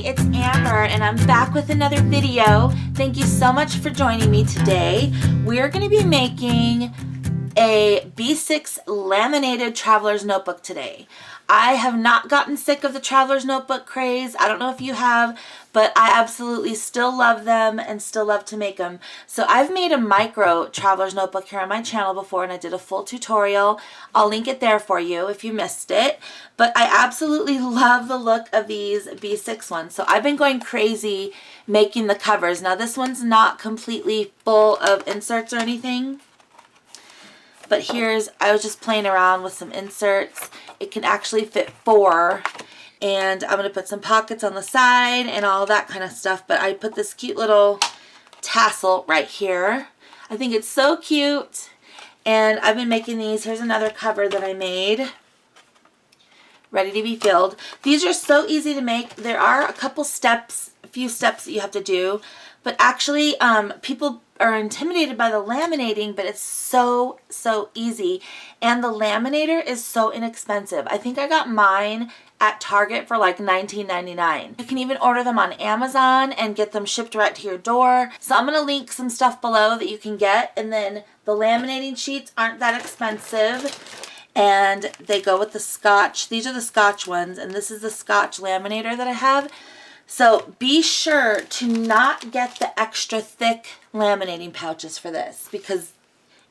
it's Amber and I'm back with another video. Thank you so much for joining me today. We're going to be making a B6 laminated traveler's notebook today. I have not gotten sick of the traveler's notebook craze. I don't know if you have, but I absolutely still love them and still love to make them. So I've made a micro traveler's notebook here on my channel before, and I did a full tutorial. I'll link it there for you if you missed it. But I absolutely love the look of these B6 ones. So I've been going crazy making the covers. Now this one's not completely full of inserts or anything. But I was just playing around with some inserts. It can actually fit 4. And I'm going to put some pockets on the side and all that kind of stuff. But I put this cute little tassel right here. I think it's so cute. And I've been making these. Here's another cover that I made, ready to be filled. These are so easy to make. There are a few steps that you have to do. But actually, people are intimidated by the laminating, but it's so easy. And the laminator is so inexpensive. I think I got mine at Target for like $19.99. You can even order them on Amazon and get them shipped right to your door. So I'm going to link some stuff below that you can get. And then the laminating sheets aren't that expensive. And they go with the Scotch. These are the Scotch ones. And this is the Scotch Laminator that I have. So be sure to not get the extra thick laminating pouches for this, because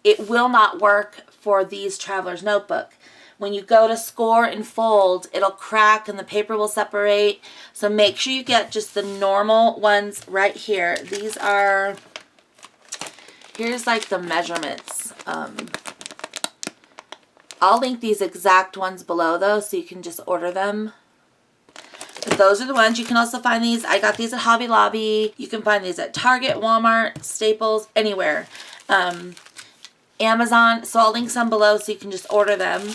it will not work for these traveler's notebook. When you go to score and fold, it'll crack and the paper will separate. So make sure you get just the normal ones right here. These are, here's like the measurements. I'll link these exact ones below though, so you can just order them. But those are the ones. You can also find these. I got these at Hobby Lobby. You can find these at Target, Walmart, Staples, anywhere. Amazon. So I'll link some below so you can just order them.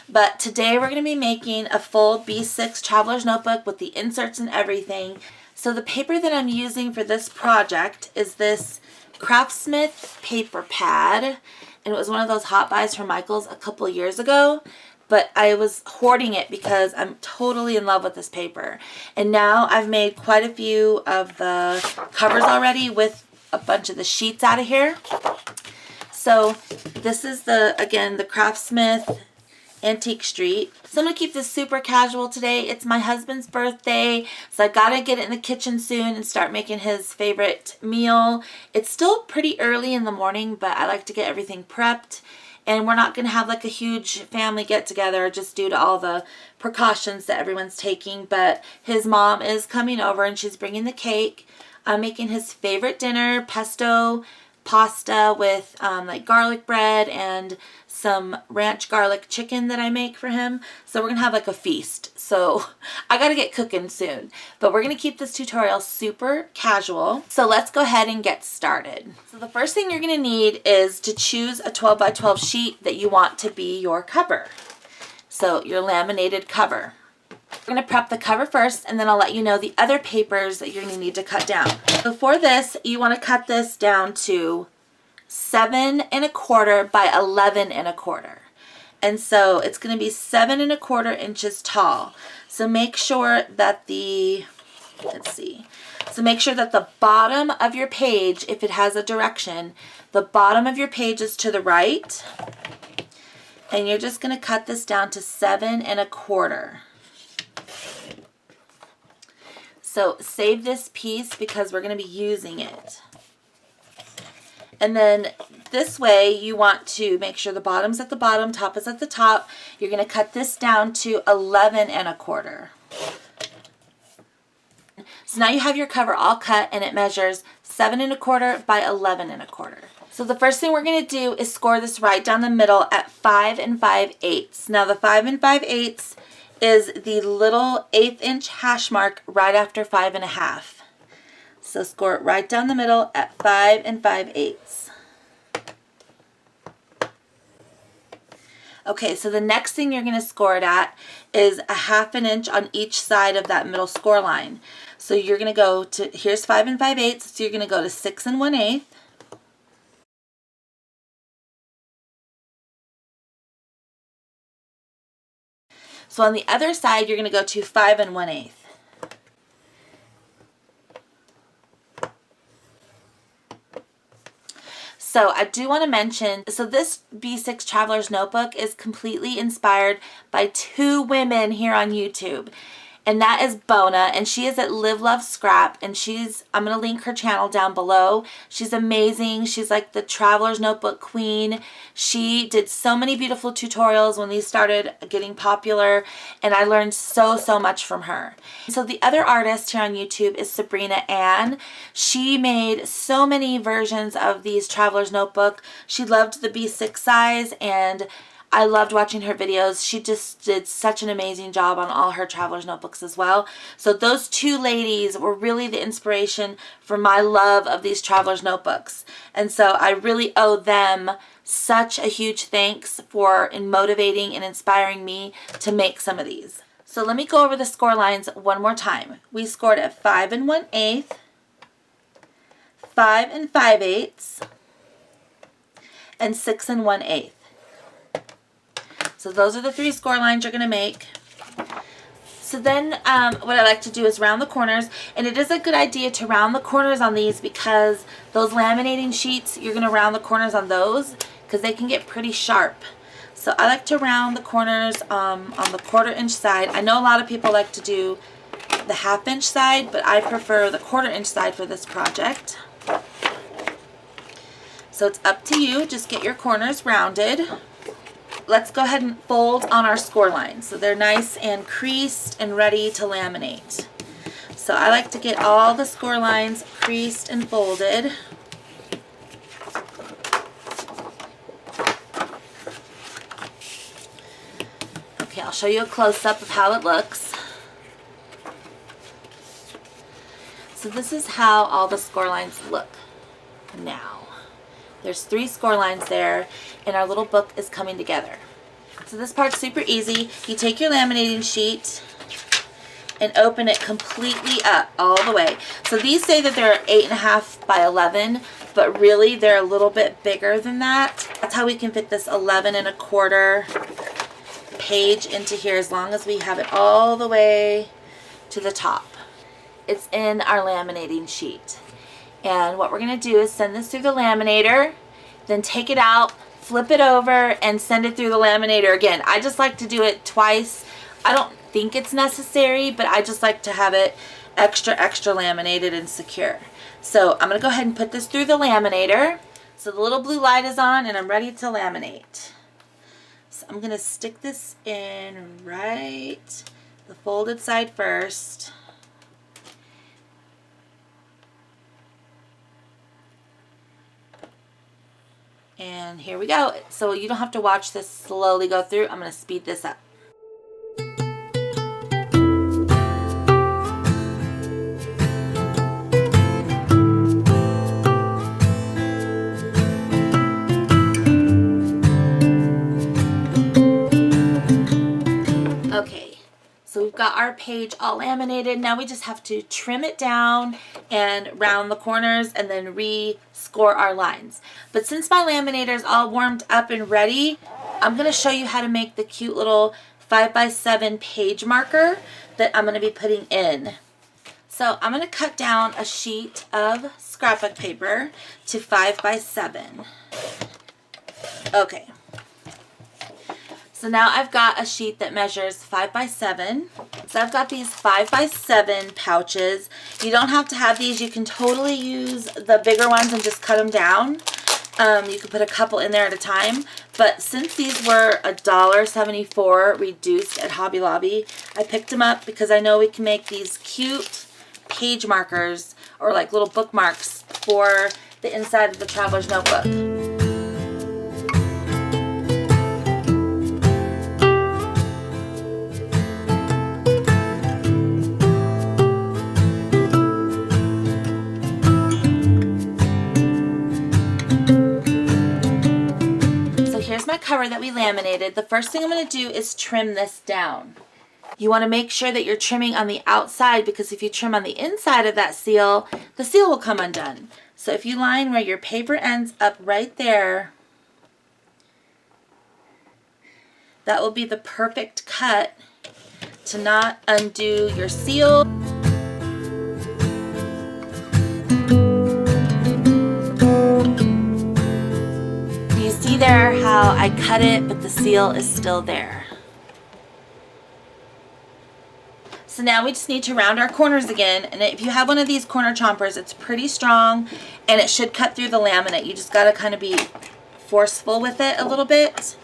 But today we're going to be making a full B6 traveler's notebook with the inserts and everything. So the paper that I'm using for this project is this Craftsmith paper pad. And it was one of those hot buys from Michael's a couple years ago. But I was hoarding it because I'm totally in love with this paper. And now I've made quite a few of the covers already with a bunch of the sheets out of here. So this is again, the Craftsmith Antique Street. So I'm going to keep this super casual today. It's my husband's birthday, so I got to get it in the kitchen soon and start making his favorite meal. It's still pretty early in the morning, but I like to get everything prepped. And we're not going to have like a huge family get-together just due to all the precautions that everyone's taking. But his mom is coming over and she's bringing the cake. I'm making his favorite dinner, pesto pasta with like garlic bread and some ranch garlic chicken that I make for him. So we're going to have like a feast. So I got to get cooking soon. But we're going to keep this tutorial super casual. So let's go ahead and get started. So the first thing you're going to need is to choose a 12 by 12 sheet that you want to be your cover. So your laminated cover. We're going to prep the cover first, and then I'll let you know the other papers that you're going to need to cut down. So for this, you want to cut this down to 7 1/4 by 11 1/4. And so it's going to be 7 1/4 inches tall. So make sure that so make sure that the bottom of your page, if it has a direction, the bottom of your page is to the right. And you're just going to cut this down to 7 1/4. So save this piece because we're going to be using it. And then this way you want to make sure the bottom's at the bottom, top is at the top. You're going to cut this down to 11 1/4. So now you have your cover all cut and it measures 7 1/4 by 11 1/4. So the first thing we're going to do is score this right down the middle at 5 5/8. Now the 5 5/8 is the little 1/8 inch hash mark right after 5 1/2. So score it right down the middle at 5 5/8. Okay, so the next thing you're going to score it at is a 1/2 inch on each side of that middle score line. So you're going to go to, here's 5 5/8, so you're going to go to 6 1/8. So on the other side, you're going to go to 5 1/8. So I do want to mention, so this B6 Traveler's Notebook is completely inspired by two women here on YouTube. And that is Bona, and she is at LiveLoveScrap, and I'm going to link her channel down below. She's amazing. She's like the Traveler's Notebook queen. She did so many beautiful tutorials when these started getting popular, and I learned so much from her. So the other artist here on YouTube is Sabrina Ann. She made so many versions of these Traveler's Notebook. She loved the B6 size, and I loved watching her videos. She just did such an amazing job on all her Traveler's Notebooks as well. So those two ladies were really the inspiration for my love of these Traveler's Notebooks. And so I really owe them such a huge thanks for motivating and inspiring me to make some of these. So let me go over the score lines one more time. We scored at 5 1/8, 5 5/8, and 6 1/8. So those are the three score lines you're going to make. So then what I like to do is round the corners. And it is a good idea to round the corners on these because those laminating sheets, you're going to round the corners on those because they can get pretty sharp. So I like to round the corners on the 1/4 inch side. I know a lot of people like to do the 1/2 inch side, but I prefer the 1/4 inch side for this project. So it's up to you. Just get your corners rounded. Let's go ahead and fold on our score lines so they're nice and creased and ready to laminate. So I like to get all the score lines creased and folded. Okay, I'll show you a close-up of how it looks. So this is how all the score lines look now. There's 3 score lines there, and our little book is coming together. So this part's super easy. You take your laminating sheet and open it completely up all the way. So these say that they're 8.5 by 11, but really they're a little bit bigger than that. That's how we can fit this 11 1/4 page into here as long as we have it all the way to the top. It's in our laminating sheet. And what we're going to do is send this through the laminator, then take it out, flip it over, and send it through the laminator again. I just like to do it twice. I don't think it's necessary, but I just like to have it extra laminated and secure. So I'm going to go ahead and put this through the laminator. So the little blue light is on, and I'm ready to laminate. So I'm going to stick this in right the folded side first. And here we go. So you don't have to watch this slowly go through. I'm going to speed this up. Okay, so we've got our page all laminated. Now we just have to trim it down and round the corners and then re-score our lines. But since my laminator is all warmed up and ready, I'm going to show you how to make the cute little 5x7 page marker that I'm going to be putting in. So I'm going to cut down a sheet of scrapbook paper to 5x7. Okay. So now I've got a sheet that measures 5x7. So I've got these 5x7 pouches. You don't have to have these. You can totally use the bigger ones and just cut them down. You can put a couple in there at a time. But since these were $1.74 reduced at Hobby Lobby, I picked them up because I know we can make these cute page markers or like little bookmarks for the inside of the Traveler's Notebook. My cover that we laminated. The first thing I'm going to do is trim this down. You want to make sure that you're trimming on the outside because if you trim on the inside of that seal, the seal will come undone. So if you line where your paper ends up right there, that will be the perfect cut to not undo your seal. there how I cut it, but the seal is still there. So now we just need to round our corners again, and if you have one of these corner chompers, it's pretty strong and it should cut through the laminate. You just got to kind of be forceful with it a little bit.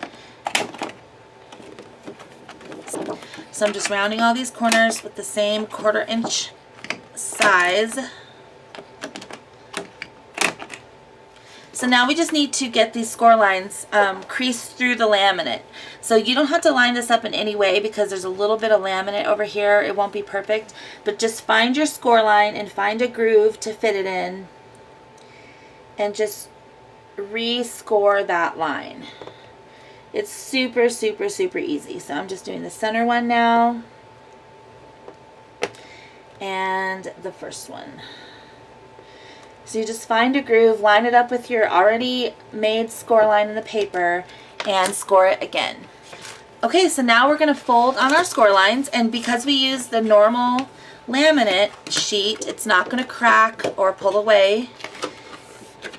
So I'm just rounding all these corners with the same 1/4 inch size. So now we just need to get these score lines creased through the laminate. So you don't have to line this up in any way because there's a little bit of laminate over here. It won't be perfect, but just find your score line and find a groove to fit it in and just re-score that line. It's super, super, super easy. So I'm just doing the center one now and the first one. So you just find a groove, line it up with your already made score line in the paper, and score it again. Okay, so now we're going to fold on our score lines, and because we use the normal laminate sheet, it's not going to crack or pull away.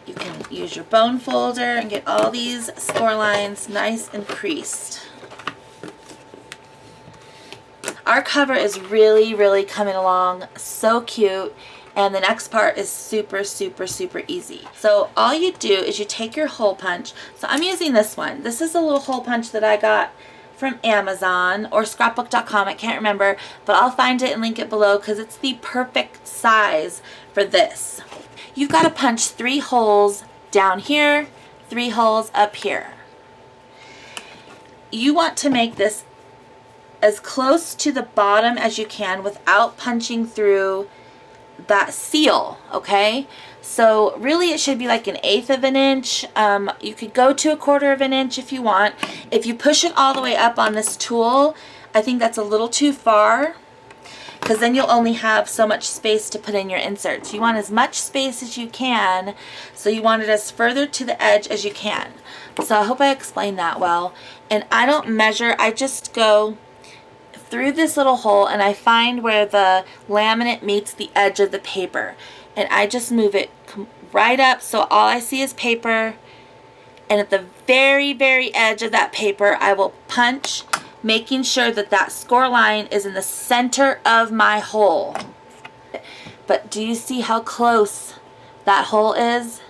You can use your bone folder and get all these score lines nice and creased. Our cover is really, really coming along, so cute. And the next part is super, super, super easy. So all you do is you take your hole punch. So I'm using this one. This is a little hole punch that I got from Amazon or scrapbook.com. I can't remember, but I'll find it and link it below because it's the perfect size for this. You've got to punch 3 holes down here, 3 holes up here. You want to make this as close to the bottom as you can without punching through that seal, okay? So really it should be like 1/8 of an inch. You could go to 1/4 of an inch if you want. If you push it all the way up on this tool, I think that's a little too far because then you'll only have so much space to put in your inserts. You want as much space as you can, so you want it as further to the edge as you can. So I hope I explained that well. And I don't measure, I just go through this little hole and I find where the laminate meets the edge of the paper, and I just move it right up so all I see is paper, and at the very, very edge of that paper I will punch, making sure that that score line is in the center of my hole. But do you see how close that hole is?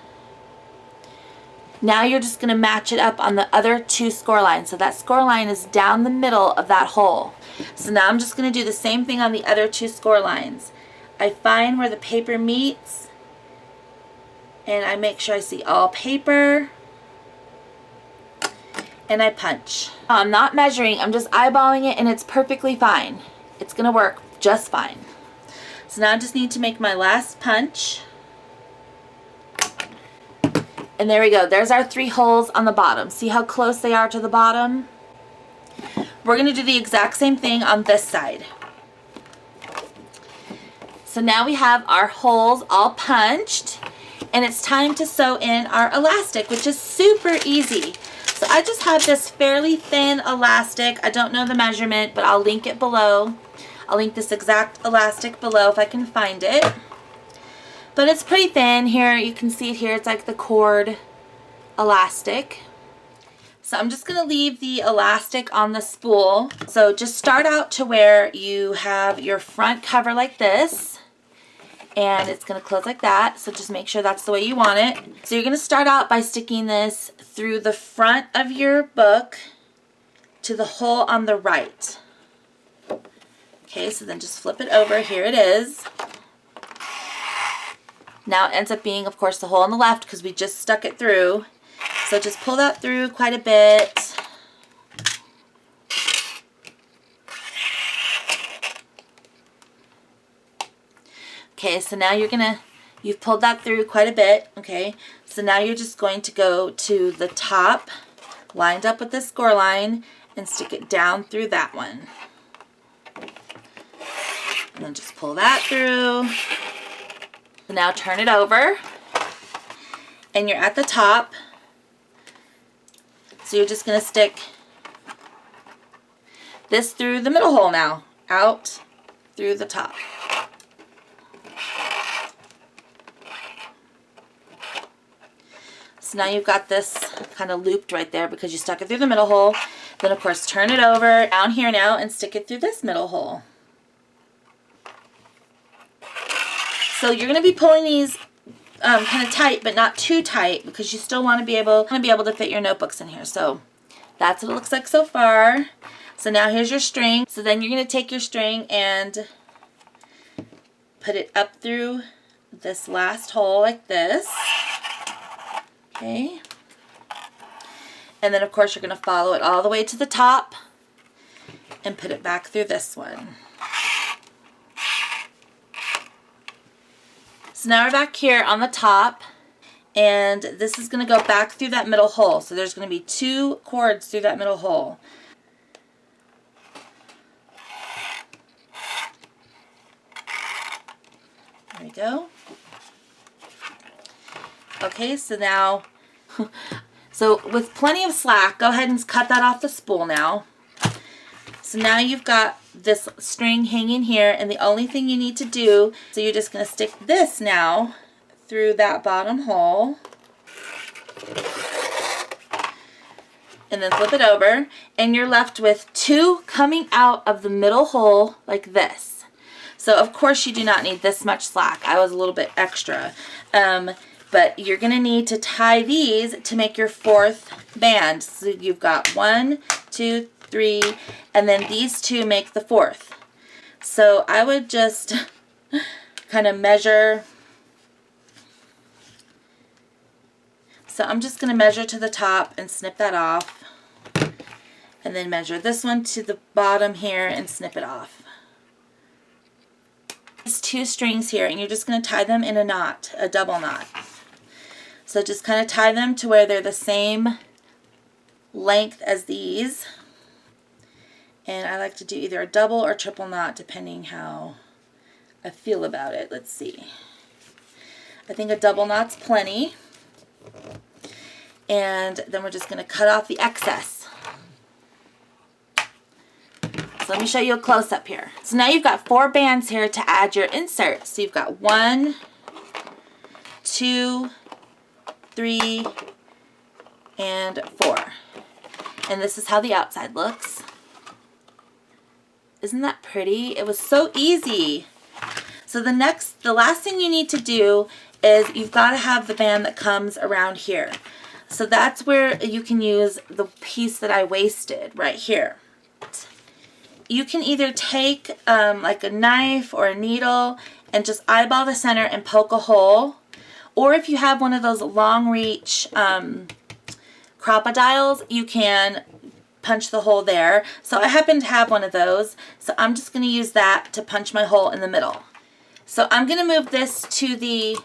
Now you're just going to match it up on the other 2 score lines. So that score line is down the middle of that hole. So now I'm just going to do the same thing on the other 2 score lines. I find where the paper meets and I make sure I see all paper and I punch. I'm not measuring, I'm just eyeballing it and it's perfectly fine. It's going to work just fine. So now I just need to make my last punch. And there we go. There's our 3 holes on the bottom. See how close they are to the bottom? We're going to do the exact same thing on this side. So now we have our holes all punched, and it's time to sew in our elastic, which is super easy. So I just have this fairly thin elastic. I don't know the measurement, but I'll link it below. I'll link this exact elastic below if I can find it. But it's pretty thin. Here, you can see it here. It's like the cord elastic. So I'm just going to leave the elastic on the spool. So just start out to where you have your front cover like this. And it's going to close like that. So just make sure that's the way you want it. So you're going to start out by sticking this through the front of your book to the hole on the right. Okay, so then just flip it over. Here it is. Now it ends up being, of course, the hole on the left because we just stuck it through. So just pull that through quite a bit. Okay, so now you've pulled that through quite a bit, okay? So now you're just going to go to the top, lined up with the score line, and stick it down through that one. And then just pull that through. So now turn it over, and you're at the top. So you're just going to stick this through the middle hole now, out through the top. So now you've got this kind of looped right there because you stuck it through the middle hole. Then of course turn it over down here now and stick it through this middle hole. So you're going to be pulling these kind of tight, but not too tight, because you still want to be able to fit your notebooks in here. So that's what it looks like so far. So now here's your string. So then you're going to take your string and put it up through this last hole like this. Okay. And then of course you're going to follow it all the way to the top and put it back through this one. So now we're back here on the top, and this is going to go back through that middle hole. So there's going to be 2 cords through that middle hole. There we go. Okay, so now, so with plenty of slack, go ahead and cut that off the spool now. So now you've got this string hanging here, and the only thing you need to do, so you're just going to stick this now through that bottom hole, and then flip it over, and you're left with 2 coming out of the middle hole like this. So of course you do not need this much slack. I was a little bit extra. But you're going to need to tie these to make your 4th band. So you've got 1, 2, 3, and then these 2 make the 4th. So I would just kind of measure. So I'm just going to measure to the top and snip that off. And then measure this one to the bottom here and snip it off. There's 2 strings here, and you're just going to tie them in a knot, a double knot. So just kind of tie them to where they're the same length as these. And I like to do either a double or triple knot depending how I feel about it. Let's see. I think a double knot's plenty. And then we're just going to cut off the excess. So let me show you a close-up here. So now you've got 4 bands here to add your insert. So you've got 1, 2, 3, and 4. And this is how the outside looks. Isn't that pretty? It was so easy. So the last thing you need to do is you've got to have the band that comes around here. So that's where you can use the piece that I wasted right here. You can either take like a knife or a needle and just eyeball the center and poke a hole. Or if you have one of those long reach crocodiles, you can punch the hole there. So I happen to have one of those, so I'm just going to use that to punch my hole in the middle. So I'm going to move this to the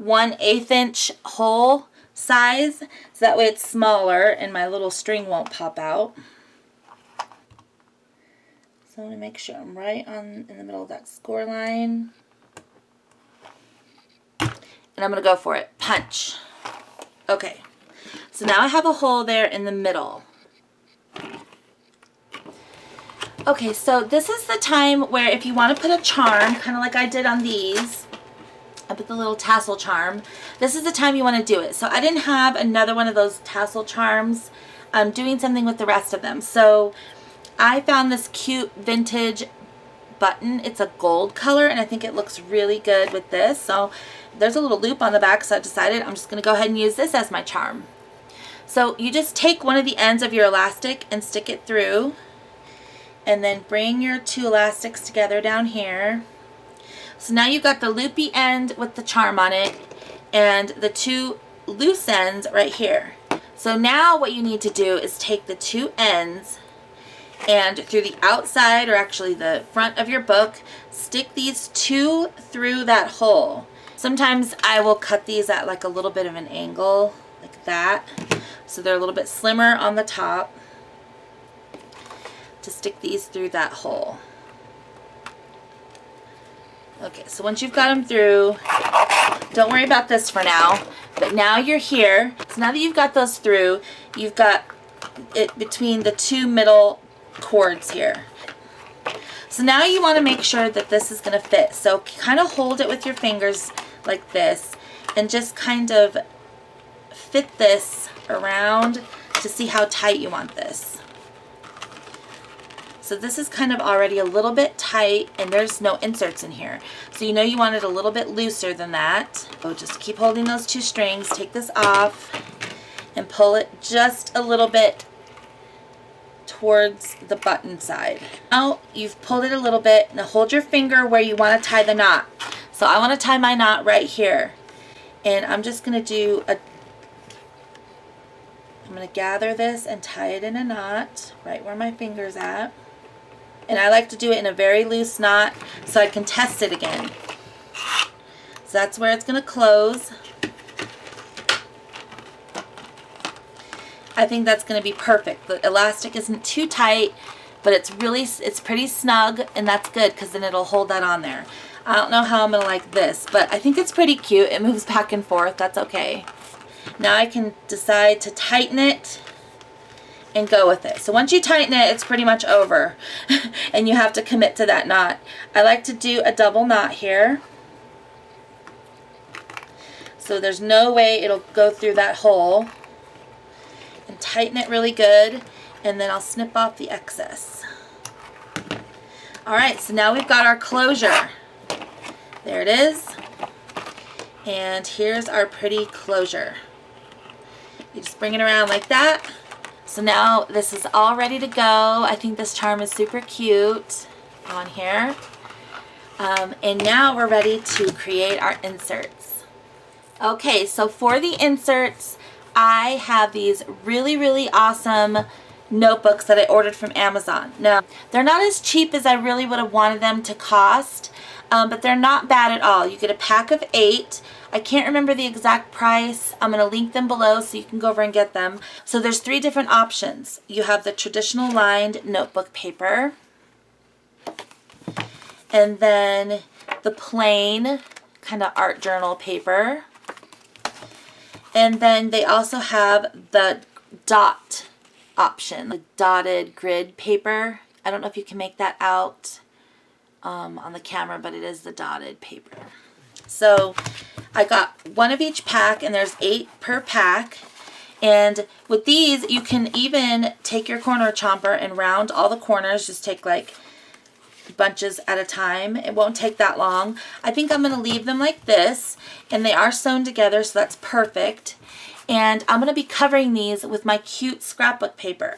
1/8 inch hole size, so that way it's smaller and my little string won't pop out. So I want to make sure I'm right in the middle of that score line. And I'm going to go for it. Punch. Okay. So now I have a hole there in the middle. Okay, so this is the time where if you want to put a charm, kind of like I did on these, I put the little tassel charm. This is the time you want to do it. So I didn't have another one of those tassel charms. I'm doing something with the rest of them. So I found this cute vintage button. It's a gold color, and I think it looks really good with this. So there's a little loop on the back, so I decided I'm just going to go ahead and use this as my charm. So you just take one of the ends of your elastic and stick it through, and then bring your 2 elastics together down here. So now you've got the loopy end with the charm on it and the 2 loose ends right here. So now what you need to do is take the 2 ends and through the outside, or actually the front of your book, stick these 2 through that hole. Sometimes I will cut these at like a little bit of an angle, like that, so they're a little bit slimmer on the top, to stick these through that hole. Okay, so once you've got them through, don't worry about this for now, but now you're here. So now that you've got those through, you've got it between the 2 middle cords here. So now you want to make sure that this is going to fit. So kind of hold it with your fingers like this and just kind of fit this around to see how tight you want this. So this is kind of already a little bit tight, and there's no inserts in here. So you know you want it a little bit looser than that. Oh, just keep holding those two strings, take this off, and pull it just a little bit towards the button side. Now you've pulled it a little bit. Now hold your finger where you want to tie the knot. So I want to tie my knot right here. And I'm just going to do a, I'm going to gather this and tie it in a knot right where my finger's at. And I like to do it in a very loose knot so I can test it again. So that's where it's going to close. I think that's going to be perfect. The elastic isn't too tight, but it's pretty snug, and that's good because then it'll hold that on there. I don't know how I'm going to like this, but I think it's pretty cute. It moves back and forth. That's okay. Now I can decide to tighten it and go with it. So once you tighten it, it's pretty much over and you have to commit to that knot. I like to do a double knot here. So there's no way it'll go through that hole. And tighten it really good, and then I'll snip off the excess. Alright, so now we've got our closure. There it is. And here's our pretty closure. You just bring it around like that. So now this is all ready to go. I think this charm is super cute on here. And now we're ready to create our inserts. Okay, so for the inserts, I have these really awesome notebooks that I ordered from Amazon. Now, they're not as cheap as I really would have wanted them to cost, but they're not bad at all. You get a pack of 8. I can't remember the exact price. I'm going to link them below so you can go over and get them. So there's 3 different options. You have the traditional lined notebook paper, and then the plain kind of art journal paper, and then they also have the dot option, the dotted grid paper. I don't know if you can make that out on the camera, but it is the dotted paper. So I got one of each pack, and there's 8 per pack. And with these, you can even take your corner chomper and round all the corners. Just take like bunches at a time. It won't take that long. I think I'm going to leave them like this, and they are sewn together, so that's perfect. And I'm going to be covering these with my cute scrapbook paper.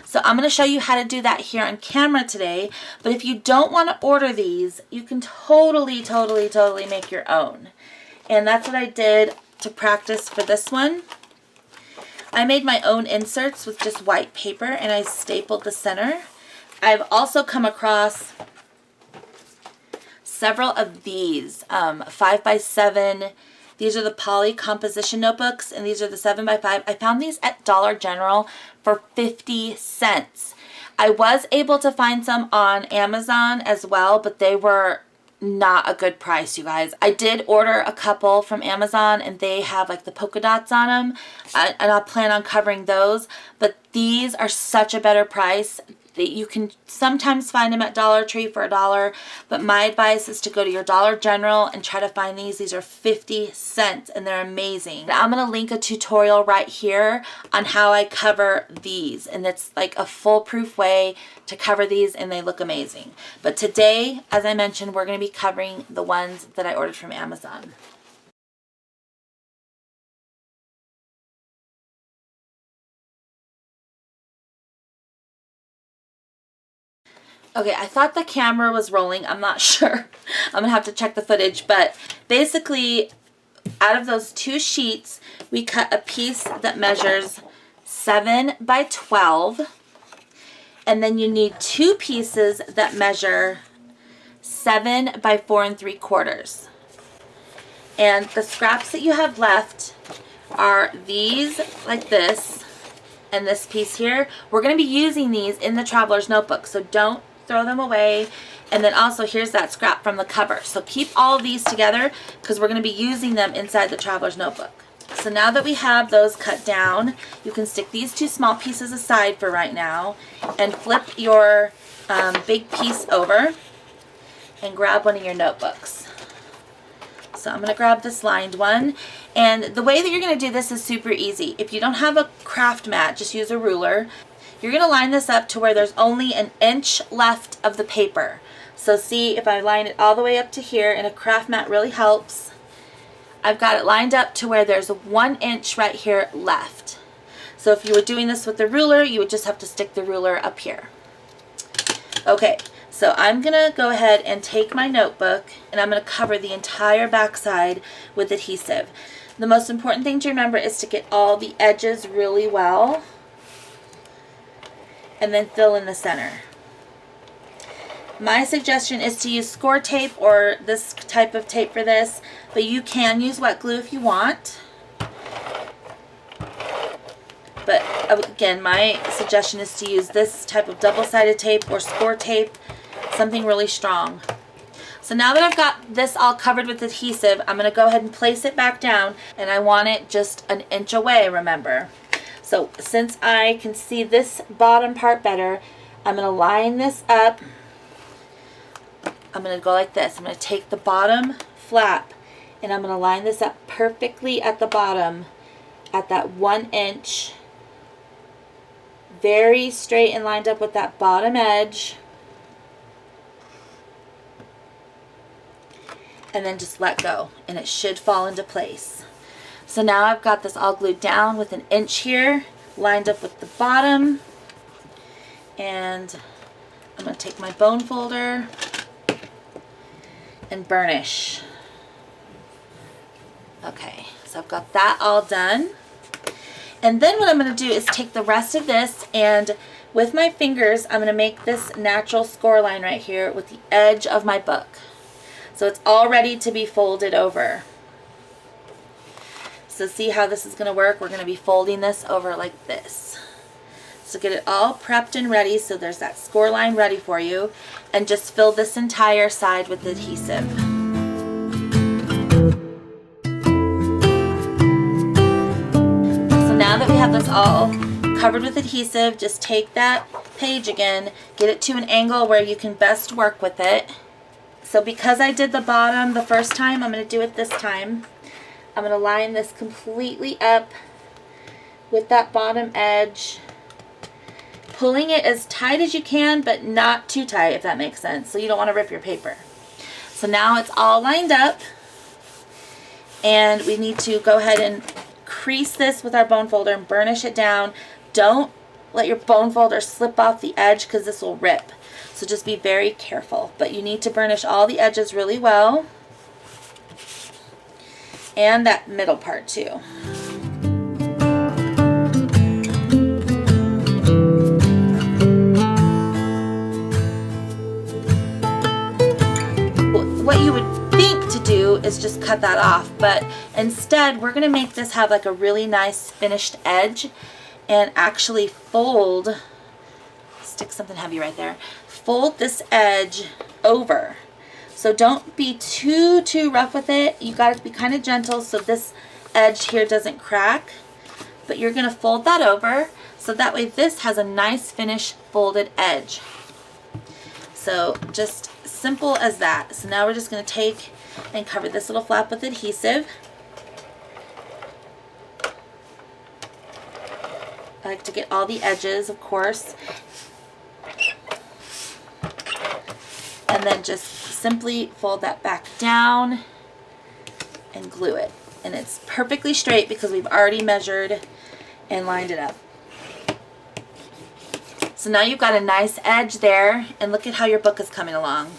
So I'm going to show you how to do that here on camera today, but if you don't want to order these, you can totally make your own. And that's what I did to practice for this one. I made my own inserts with just white paper, and I stapled the center. I've also come across several of these 5x7. These are the poly composition notebooks, and these are the 7x5. I found these at Dollar General for 50 cents. I was able to find some on Amazon as well, but they were not a good price, you guys. I did order a couple from Amazon, and they have like the polka dots on them, and I'll plan on covering those, but these are such a better price. You can sometimes find them at Dollar Tree for $1, but my advice is to go to your Dollar General and try to find these. These are 50 cents, and they're amazing. I'm going to link a tutorial right here on how I cover these, and it's like a foolproof way to cover these, and they look amazing. But today, as I mentioned, we're going to be covering the ones that I ordered from Amazon. Okay, I thought the camera was rolling. I'm not sure. I'm going to have to check the footage. But basically, out of those 2 sheets, we cut a piece that measures 7x12. And then you need 2 pieces that measure 7x4 3/4. And the scraps that you have left are these, like this, and this piece here. We're going to be using these in the Traveler's Notebook, so don't throw them away. And then also here's that scrap from the cover. So keep all of these together because we're going to be using them inside the Traveler's Notebook. So now that we have those cut down, you can stick these 2 small pieces aside for right now and flip your big piece over and grab one of your notebooks. So I'm going to grab this lined one, And the way that you're going to do this is super easy. If you don't have a craft mat, just use a ruler. You're going to line this up to where there's only an inch left of the paper. So see, if I line it all the way up to here, and a craft mat really helps, I've got it lined up to where there's 1 inch right here left. So if you were doing this with the ruler, you would just have to stick the ruler up here. Okay, so I'm going to go ahead and take my notebook, and I'm going to cover the entire backside with adhesive. The most important thing to remember is to get all the edges really well, and then fill in the center. My suggestion is to use Scor tape or this type of tape for this, but you can use wet glue if you want. But again, my suggestion is to use this type of double-sided tape or Scor tape, something really strong. So now that I've got this all covered with adhesive, I'm going to go ahead and place it back down, and I want it just an inch away, remember. So since I can see this bottom part better, I'm going to line this up. I'm going to go like this. I'm going to take the bottom flap, and I'm going to line this up perfectly at the bottom at that 1 inch, very straight and lined up with that bottom edge. And then just let go, and it should fall into place. So now I've got this all glued down with an inch here, lined up with the bottom. And I'm going to take my bone folder and burnish. Okay, so I've got that all done. And then what I'm going to do is take the rest of this, and with my fingers I'm going to make this natural score line right here with the edge of my book. So it's all ready to be folded over. So see how this is going to work? We're going to be folding this over like this. So get it all prepped and ready so there's that score line ready for you, and just fill this entire side with adhesive. So now that we have this all covered with adhesive, just take that page again, get it to an angle where you can best work with it. So because I did the bottom the first time, I'm going to do it this time. I'm going to line this completely up with that bottom edge, pulling it as tight as you can, but not too tight, if that makes sense. So you don't want to rip your paper. So now it's all lined up, and we need to go ahead and crease this with our bone folder and burnish it down. Don't let your bone folder slip off the edge because this will rip. So just be very careful, but you need to burnish all the edges really well, and that middle part too. What you would think to do is just cut that off, but instead we're going to make this have like a really nice finished edge, and actually fold, stick something heavy right there, fold this edge over. So don't be too rough with it. You got to be kind of gentle so this edge here doesn't crack. But you're going to fold that over so that way this has a nice finished folded edge. So just simple as that. So now we're just going to take and cover this little flap with adhesive. I like to get all the edges, of course. And then just simply fold that back down and glue it. And it's perfectly straight because we've already measured and lined it up. So now you've got a nice edge there, and look at how your book is coming along.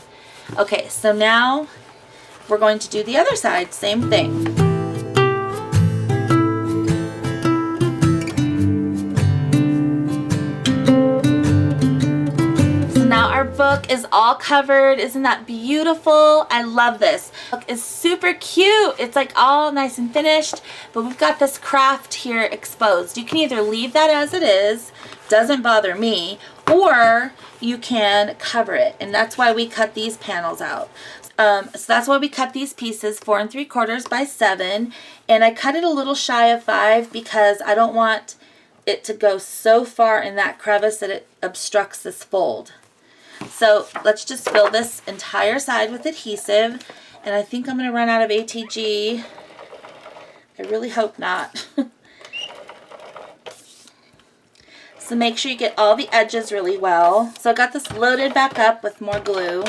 Okay, so now we're going to do the other side, same thing. Our book is all covered. Isn't that beautiful? I love this. The book is super cute. It's like all nice and finished, but we've got this kraft here exposed. You can either leave that as it is, doesn't bother me, or you can cover it, and that's why we cut these panels out. So that's why we cut these pieces 4 3/4 by 7, and I cut it a little shy of 5 because I don't want it to go so far in that crevice that it obstructs this fold. So let's just fill this entire side with adhesive, and I think I'm going to run out of ATG I really hope not. So make sure you get all the edges really well. So I got this loaded back up with more glue.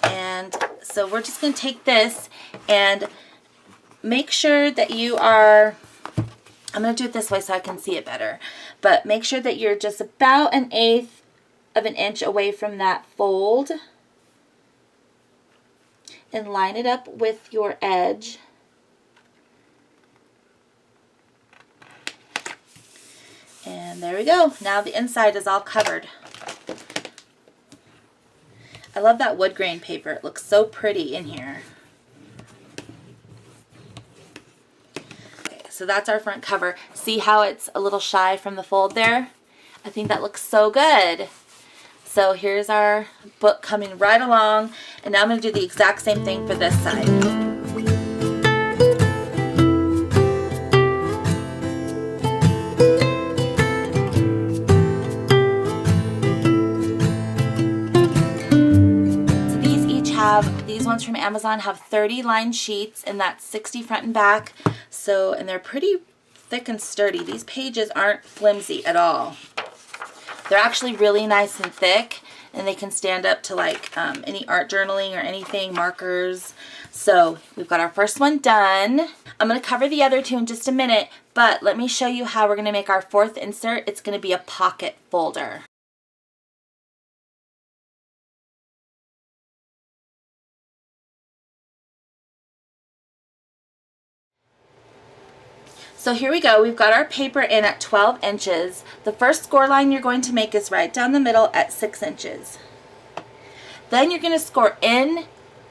And so we're just going to take this and make sure that you are, I'm going to do it this way so I can see it better, but make sure that you're just about 1/8 of an inch away from that fold and line it up with your edge. And there we go. Now the inside is all covered. I love that wood grain paper. It looks so pretty in here. Okay, so that's our front cover. See how it's a little shy from the fold there? I think that looks so good. So here's our book coming right along. And now I'm going to do the exact same thing for this side. These ones from Amazon have 30 line sheets, and that's 60 front and back. So, and they're pretty thick and sturdy. These pages aren't flimsy at all. They're actually really nice and thick, and they can stand up to like any art journaling or anything, markers. So we've got our first one done. I'm going to cover the other two in just a minute, but let me show you how we're going to make our fourth insert. It's going to be a pocket folder. So here we go. We've got our paper in at 12 inches. The first score line you're going to make is right down the middle at 6 inches. Then you're going to score in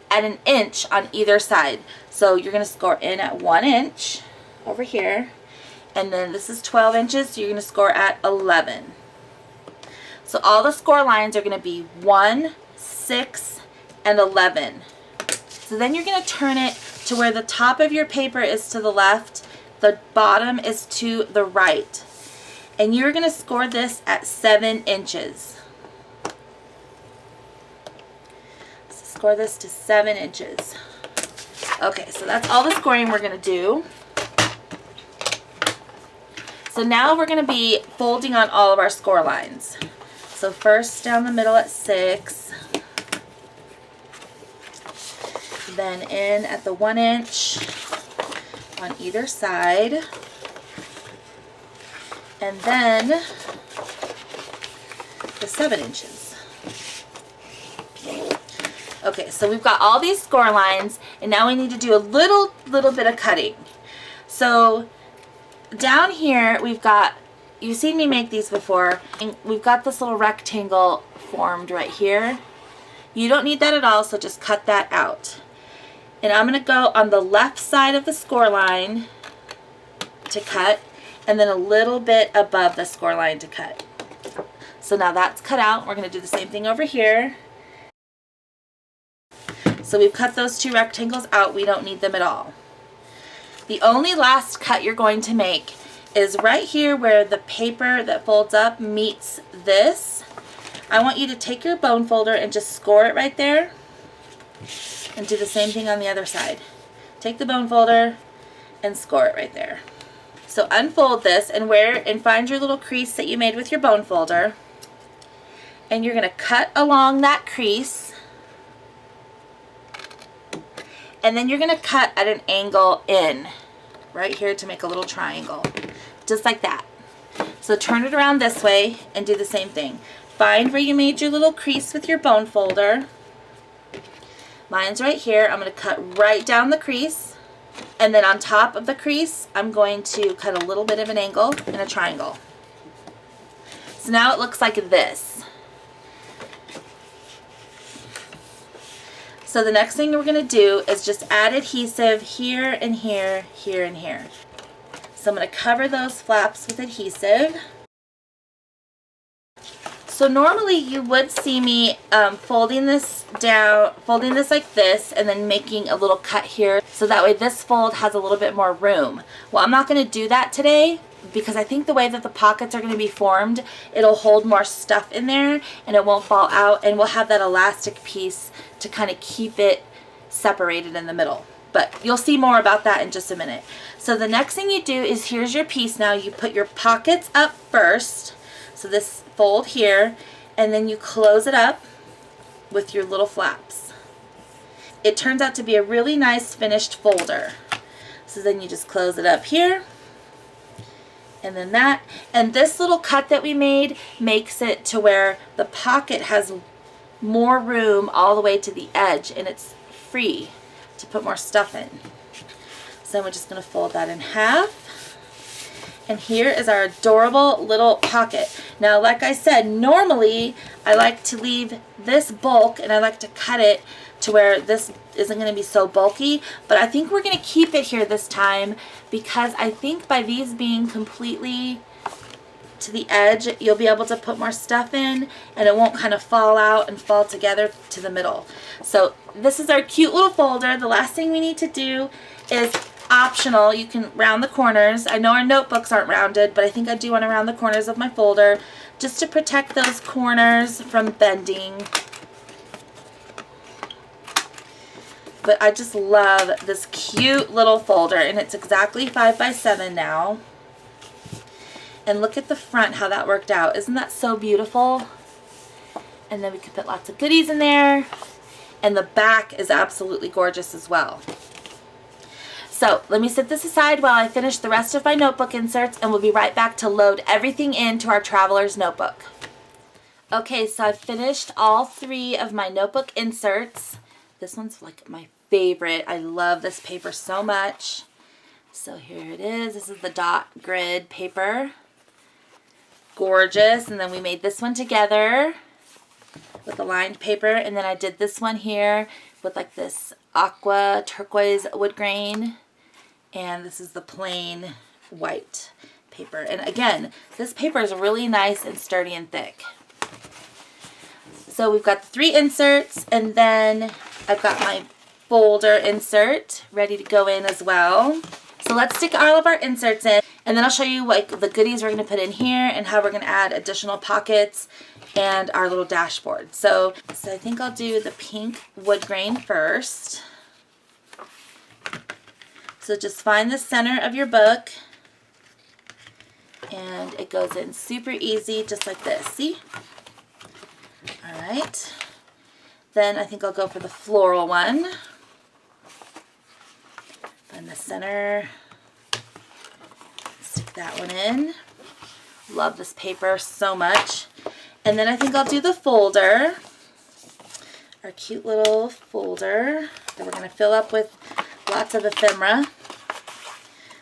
at 1 inch on either side. So you're going to score in at 1 inch over here. And then this is 12 inches, so you're going to score at 11. So all the score lines are going to be 1, 6, and 11. So then you're going to turn it to where the top of your paper is to the left, the bottom is to the right. And you're going to score this at 7 inches. So score this to 7 inches. Okay, so that's all the scoring we're going to do. So now we're going to be folding on all of our score lines. So first down the middle at 6. Then in at the 1 inch. On either side, and then the 7 inches. Okay, so we've got all these score lines, and now we need to do a little bit of cutting. So down here we've got, you've seen me make these before, and we've got this little rectangle formed right here. You don't need that at all, so just cut that out. And I'm going to go on the left side of the score line to cut, and then a little bit above the score line to cut. So now that's cut out. We're going to do the same thing over here. So we've cut those two rectangles out. We don't need them at all. The only last cut you're going to make is right here where the paper that folds up meets this. I want you to take your bone folder and just score it right there. And do the same thing on the other side. Take the bone folder and score it right there. So unfold this and find your little crease that you made with your bone folder. And you're going to cut along that crease. And then you're going to cut at an angle in right here to make a little triangle. Just like that. So turn it around this way and do the same thing. Find where you made your little crease with your bone folder. Mine's right here. I'm going to cut right down the crease, and then on top of the crease I'm going to cut a little bit of an angle in a triangle. So now it looks like this. So the next thing we're going to do is just add adhesive here and here, here and here. So I'm going to cover those flaps with adhesive. So normally you would see me folding this like this and then making a little cut here so that way this fold has a little bit more room. Well, I'm not going to do that today because I think the way that the pockets are going to be formed, it'll hold more stuff in there and it won't fall out, and we'll have that elastic piece to kind of keep it separated in the middle. But you'll see more about that in just a minute. So the next thing you do is, here's your piece now. You put your pockets up first. So this fold here, and then you close it up with your little flaps. It turns out to be a really nice finished folder. So then you just close it up here, and then that. And this little cut that we made makes it to where the pocket has more room all the way to the edge, and it's free to put more stuff in. So we're just going to fold that in half. And here is our adorable little pocket. Now, like I said, normally I like to leave this bulk, and I like to cut it to where this isn't going to be so bulky, but I think we're going to keep it here this time, because I think by these being completely to the edge, you'll be able to put more stuff in, and it won't kind of fall out and fall together to the middle. So this is our cute little folder. The last thing we need to do is optional. You can round the corners. I know our notebooks aren't rounded, but I think I do want to round the corners of my folder just to protect those corners from bending. But I just love this cute little folder, and it's exactly 5 by 7 now. And look at the front, how that worked out. Isn't that so beautiful? And then we could put lots of goodies in there. And the back is absolutely gorgeous as well. So let me set this aside while I finish the rest of my notebook inserts, and we'll be right back to load everything into our traveler's notebook. Okay, so I've finished all 3 of my notebook inserts. This one's like my favorite. I love this paper so much. So here it is. This is the dot grid paper. Gorgeous. And then we made this one together with the lined paper. And then I did this one here with like this aqua turquoise wood grain. And this is the plain white paper. And again, this paper is really nice and sturdy and thick. So we've got the 3 inserts, and then I've got my folder insert ready to go in as well. So let's stick all of our inserts in, and then I'll show you like the goodies we're going to put in here and how we're going to add additional pockets and our little dashboard. So I think I'll do the pink wood grain first. So just find the center of your book, and it goes in super easy, just like this. See? All right. Then I think I'll go for the floral one. Find the center. Stick that one in. Love this paper so much. And then I think I'll do the folder. Our cute little folder that we're going to fill up with lots of ephemera.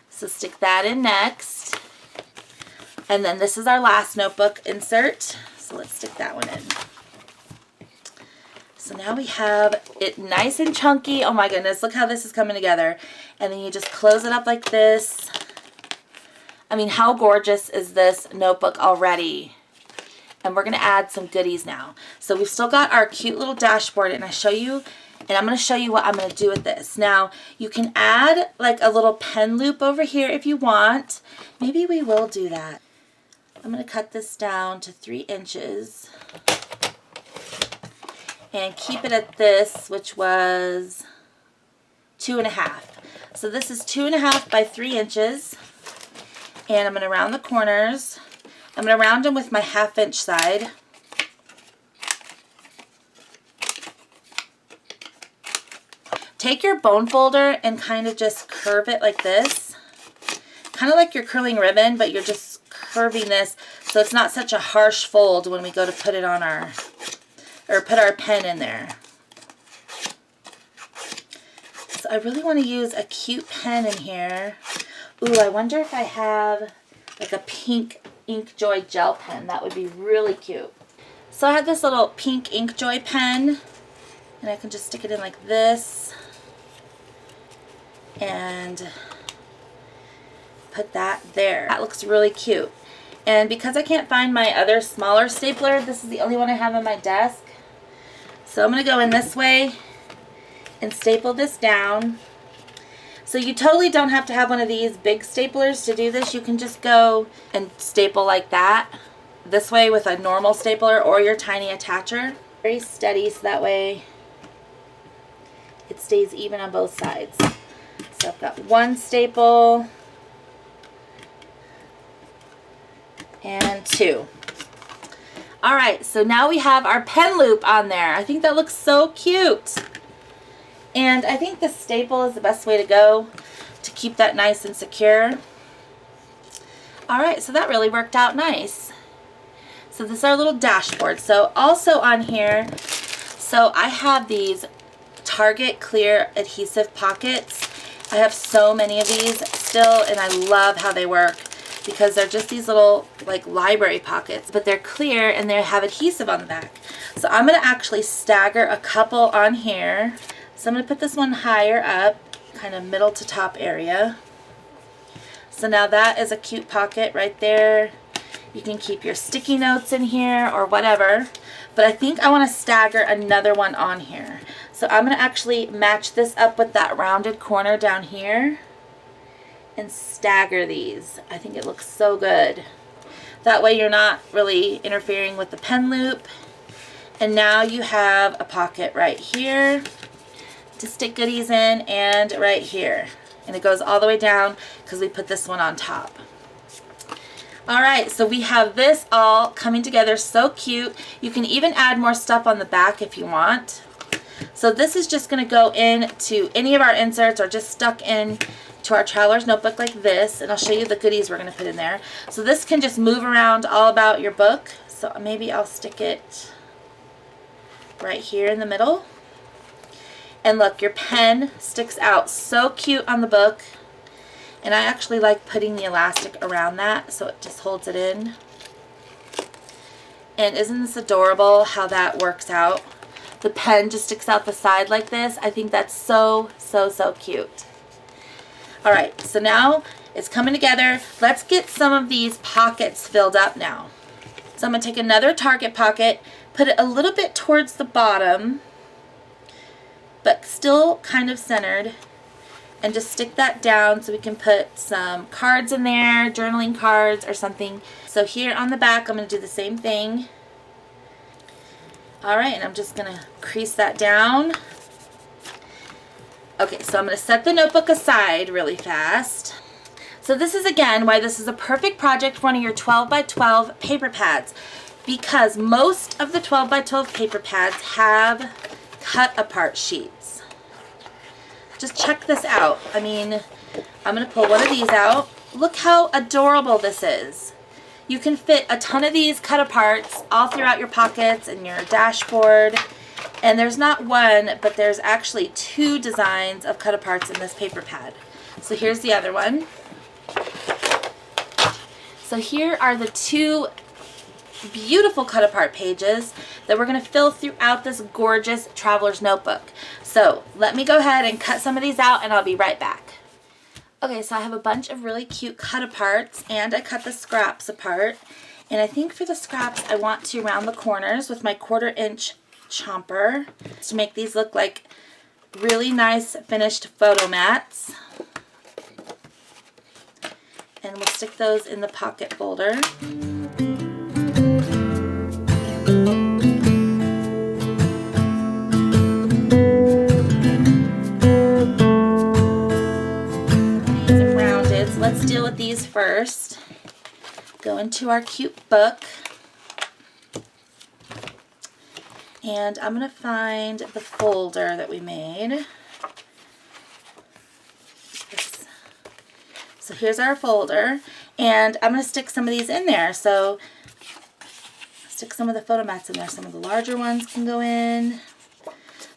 So stick that in next. And then this is our last notebook insert. So let's stick that one in. So now we have it nice and chunky. Oh my goodness, look how this is coming together. And then you just close it up like this. I mean, how gorgeous is this notebook already? And we're going to add some goodies now. So we've still got our cute little dashboard, and I'm going to show you what I'm going to do with this. Now, you can add like a little pen loop over here if you want. Maybe we will do that. I'm going to cut this down to 3 inches. And keep it at this, which was 2.5. So this is 2.5 by 3 inches. And I'm going to round the corners. I'm going to round them with my 1/2 inch side. Take your bone folder and kind of just curve it like this. Kind of like you're curling ribbon, but you're just curving this so it's not such a harsh fold when we go to put it on our, or put our pen in there. So I really want to use a cute pen in here. Ooh, I wonder if I have like a pink Inkjoy gel pen. That would be really cute. So I have this little pink Inkjoy pen, and I can just stick it in like this and put that there. That looks really cute. And because I can't find my other smaller stapler, this is the only one I have on my desk. So I'm going to go in this way and staple this down. So you totally don't have to have one of these big staplers to do this. You can just go and staple like that. This way with a normal stapler or your tiny attacher. Very steady, so that way it stays even on both sides. So I've got one staple and two. All right, so now we have our pen loop on there. I think that looks so cute. And I think the staple is the best way to go to keep that nice and secure. All right, so that really worked out nice. So this is our little dashboard. So also on here, so I have these Target clear adhesive pockets. I have so many of these still, and I love how they work because they're just these little like library pockets, but they're clear and they have adhesive on the back. So I'm going to actually stagger a couple on here. So I'm going to put this one higher up, kind of middle to top area. So now that is a cute pocket right there. You can keep your sticky notes in here or whatever, but I think I want to stagger another one on here. So I'm going to actually match this up with that rounded corner down here and stagger these. I think it looks so good. That way you're not really interfering with the pen loop. And now you have a pocket right here to stick goodies in and right here. And it goes all the way down because we put this one on top. All right, so we have this all coming together so cute. You can even add more stuff on the back if you want. So this is just going to go into any of our inserts or just stuck in to our traveler's notebook like this, and I'll show you the goodies we're going to put in there. So this can just move around all about your book. So maybe I'll stick it right here in the middle. And look, your pen sticks out so cute on the book. And I actually like putting the elastic around that so it just holds it in. And isn't this adorable how that works out? The pen just sticks out the side like this. I think that's so, so, so cute. All right, so now it's coming together. Let's get some of these pockets filled up now. So I'm going to take another Target pocket, put it a little bit towards the bottom, but still kind of centered, and just stick that down so we can put some cards in there, journaling cards or something. So here on the back, I'm going to do the same thing. All right, and I'm just going to crease that down. Okay, so I'm going to set the notebook aside really fast. So this is, again, why this is a perfect project for one of your 12 by 12 paper pads, because most of the 12 by 12 paper pads have cut apart sheets. Just check this out. I mean, I'm going to pull one of these out. Look how adorable this is. You can fit a ton of these cut aparts all throughout your pockets and your dashboard. And there's not one, but there's actually two designs of cut aparts in this paper pad. So here's the other one. So here are the two beautiful cut apart pages that we're going to fill throughout this gorgeous traveler's notebook. So let me go ahead and cut some of these out and I'll be right back. Okay, so I have a bunch of really cute cut aparts and I cut the scraps apart. And I think for the scraps I want to round the corners with my 1/4 inch chomper to make these look like really nice finished photo mats. And we'll stick those in the pocket folder. Let's deal with these first. Go into our cute book. And I'm going to find the folder that we made. So here's our folder. And I'm going to stick some of these in there. So stick some of the photo mats in there. Some of the larger ones can go in.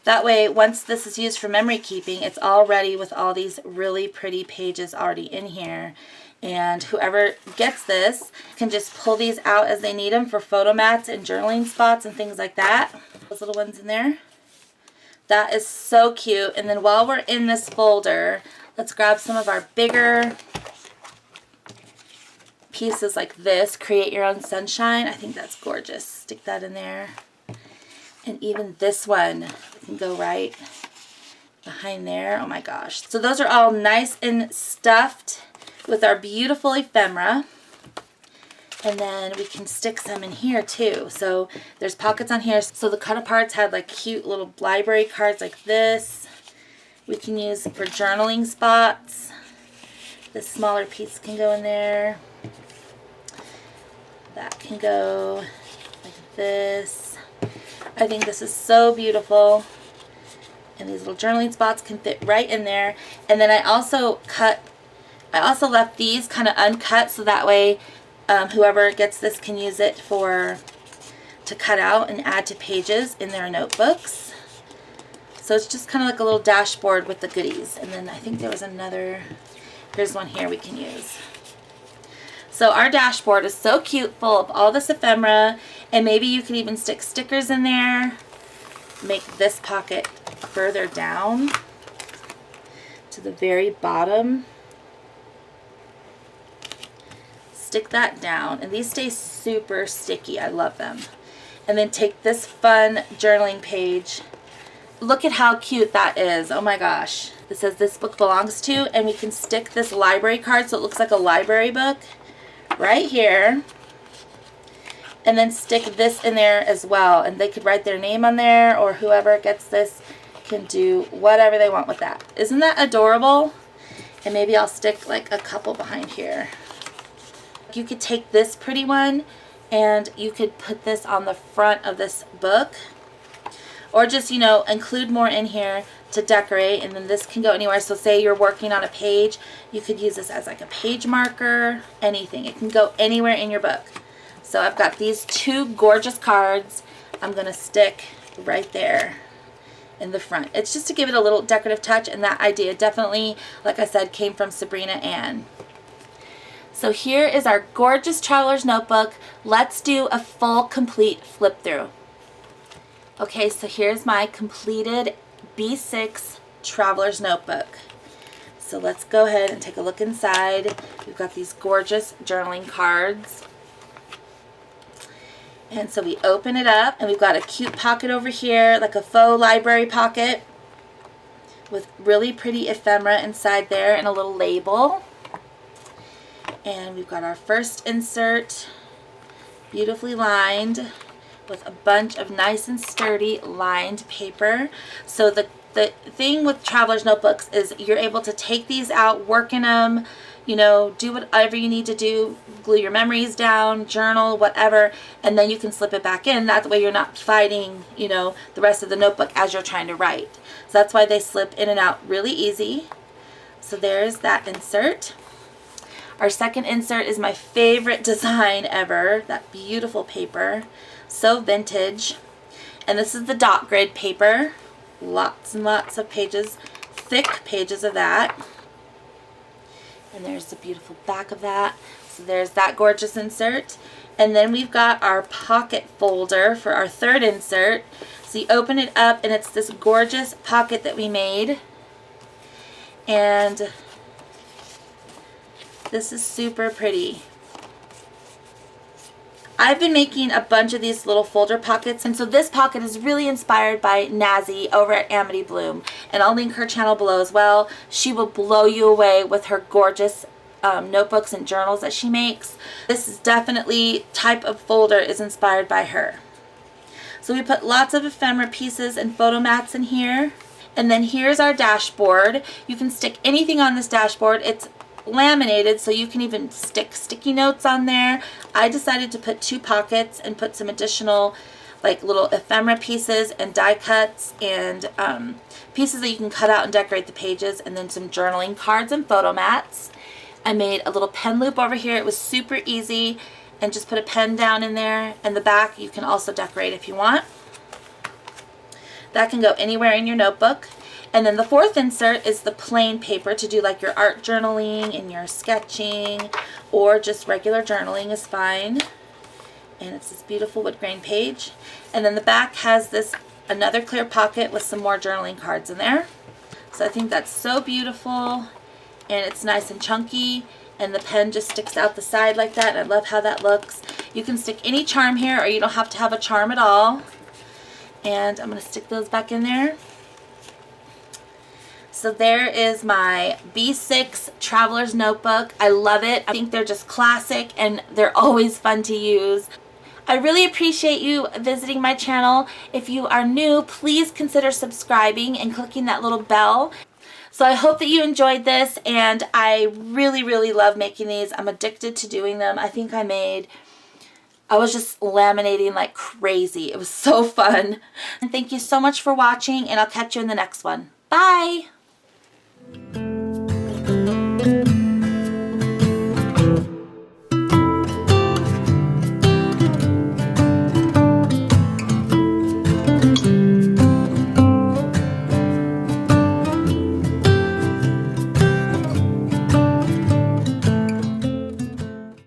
That way, once this is used for memory keeping, it's all ready with all these really pretty pages already in here. And whoever gets this can just pull these out as they need them for photo mats and journaling spots and things like that. Those little ones in there. That is so cute. And then while we're in this folder, let's grab some of our bigger pieces like this. Create your own sunshine. I think that's gorgeous. Stick that in there. And even this one can go right behind there. Oh my gosh. So those are all nice and stuffed with our beautiful ephemera. And then we can stick some in here too. So there's pockets on here. So the cut aparts had like cute little library cards like this. we can use for journaling spots. This smaller piece can go in there. That can go like this. I think this is so beautiful. And these little journaling spots can fit right in there. And then I also left these kind of uncut so that way whoever gets this can use it to cut out and add to pages in their notebooks. So it's just kind of like a little dashboard with the goodies. And then I think there was another, here's one here we can use. So our dashboard is so cute, full of all this ephemera, and maybe you could even stick stickers in there. Make this pocket further down to the very bottom. Stick that down, and these stay super sticky. I love them. And then take this fun journaling page. Look at how cute that is. Oh my gosh. It says this book belongs to, and we can stick this library card so it looks like a library book right here. And then stick this in there as well, and they could write their name on there, or whoever gets this can do whatever they want with that. Isn't that adorable? And maybe I'll stick like a couple behind here. You could take this pretty one and you could put this on the front of this book, or just, you know, include more in here to decorate. And then this can go anywhere. So say you're working on a page, you could use this as like a page marker, anything. It can go anywhere in your book. So I've got these two gorgeous cards I'm going to stick right there in the front. It's just to give it a little decorative touch, and that idea definitely, like I said, came from Sabrina Ann. So here is our gorgeous traveler's notebook. Let's do a full complete flip through. Okay, so here's my completed B6 traveler's notebook. So let's go ahead and take a look inside. We've got these gorgeous journaling cards. And so we open it up, and we've got a cute pocket over here, like a faux library pocket with really pretty ephemera inside there and a little label. And we've got our first insert, beautifully lined with a bunch of nice and sturdy lined paper. So the thing with traveler's notebooks is you're able to take these out, work in them, you know, do whatever you need to do, glue your memories down, journal, whatever, and then you can slip it back in. That way you're not fighting, you know, the rest of the notebook as you're trying to write. So that's why they slip in and out really easy. So there's that insert. Our second insert is my favorite design ever, that beautiful paper, so vintage. And this is the dot grid paper, lots and lots of pages, thick pages of that. And there's the beautiful back of that. So there's that gorgeous insert. And then we've got our pocket folder for our third insert. So you open it up, and it's this gorgeous pocket that we made. And this is super pretty. I've been making a bunch of these little folder pockets, and so this pocket is really inspired by Nazi over at Amity Bloom, and I'll link her channel below as well. She will blow you away with her gorgeous notebooks and journals that she makes. This is definitely type of folder is inspired by her. So we put lots of ephemera pieces and photo mats in here, and then here's our dashboard. You can stick anything on this dashboard. It's laminated, so you can even stick sticky notes on there. I decided to put two pockets and put some additional like little ephemera pieces and die cuts and pieces that you can cut out and decorate the pages, and then some journaling cards and photo mats. I made a little pen loop over here. It was super easy, and just put a pen down in there, and the back you can also decorate if you want. That can go anywhere in your notebook. And then the fourth insert is the plain paper to do like your art journaling and your sketching, or just regular journaling is fine. And it's this beautiful wood grain page. And then the back has this another clear pocket with some more journaling cards in there. So I think that's so beautiful, and it's nice and chunky, and the pen just sticks out the side like that, and I love how that looks. You can stick any charm here, or you don't have to have a charm at all. And I'm going to stick those back in there. So there is my B6 Traveler's Notebook. I love it. I think they're just classic, and they're always fun to use. I really appreciate you visiting my channel. If you are new, please consider subscribing and clicking that little bell. So I hope that you enjoyed this, and I really, really love making these. I'm addicted to doing them. I think I was just laminating like crazy. It was so fun. And thank you so much for watching, and I'll catch you in the next one. Bye!